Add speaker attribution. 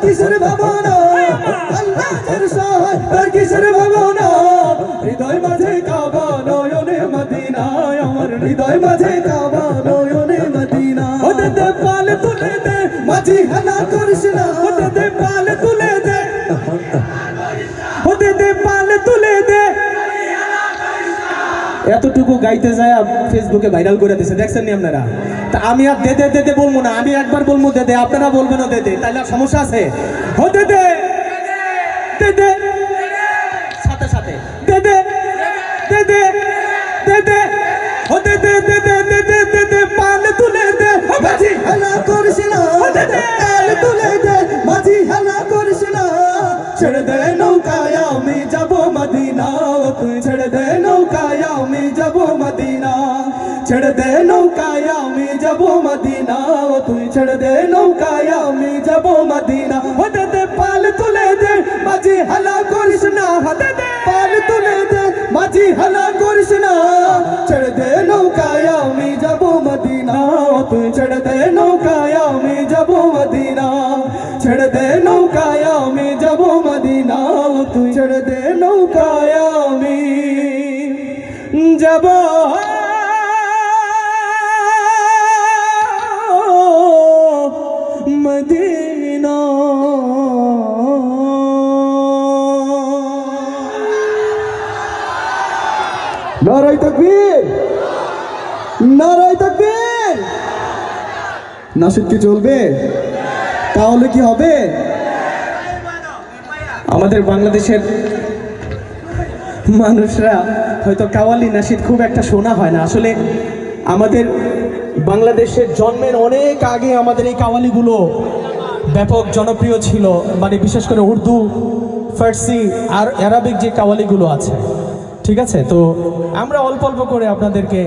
Speaker 1: কিসের ভাবনা আল্লাহর সহায় আর কিসের ভাবনা হৃদয় মাঝে কাবা নয়নে মদিনা আমার হৃদয় মাঝে কাবা নয়নে মদিনা ওতে দে পাল তুলে দে মাঝি হেলা করিস না ওতে দে পাল তুলে দে ওতে দে পাল তুলে দে এতটুকু গাইতে যায় ফেসবুকে ভাইরাল করে দিয়েছে দেখছেন নি আপনারা তা আমি আর দে দে দে দে বলবো না আমি একবার বলবো দে দে আপনারা বলবেন দে দে তাহলে সমস্যা আছে হতে দে দে দে সাথে সাথে দে দে দে দে দে দে হতে দে দে দে দে দে দে দে পাল তুলে দে মাঝি হেলা করিস না হতে দে পাল তুলে দে মাঝি হেলা করিস না ছেড়ে দে নৌকায় আমি যাব মদিনা তুই ছেড়ে দে নৌকায় আমি যাব মদিনা ছেড়ে দে নৌকায় আমি যাব মদিনা তুই ছেড়ে দে নৌকায় আমি যাব মদিনা হতে দে পাল তুলে দে মাঝি হেলা করিস না হতে দে পাল তুলে দে মাঝি হেলা করিস না ছেড়ে দে নৌকায় আমি যাব মদিনা তুই ছেড়ে দে নৌকায় আমি যাব মদিনা ছেড়ে দে নৌকায় আমি যাব মদিনা তুই ছেড়ে দে নৌকায় আমি যাব মদিনা নারায়ে তাকবীর নারায়ে তাকবীর নাশিদ কি চলবে তাহলে কি হবে আমাদের বাংলাদেশের মানুষরা হয়তো কাওয়ালি নাশিদ খুব একটা শোনা হয় না আসলে আমাদের বাংলাদেশের জন্মের অনেক আগে আমাদের এই কাওয়ালিগুলো ব্যাপক জনপ্রিয় ছিল মানে বিশেষ করে উর্দু ফার্সি আর আরবিক যে কাওয়ালিগুলো আছে ঠিক আছে তো আমরা অল্প অল্প করে আপনাদেরকে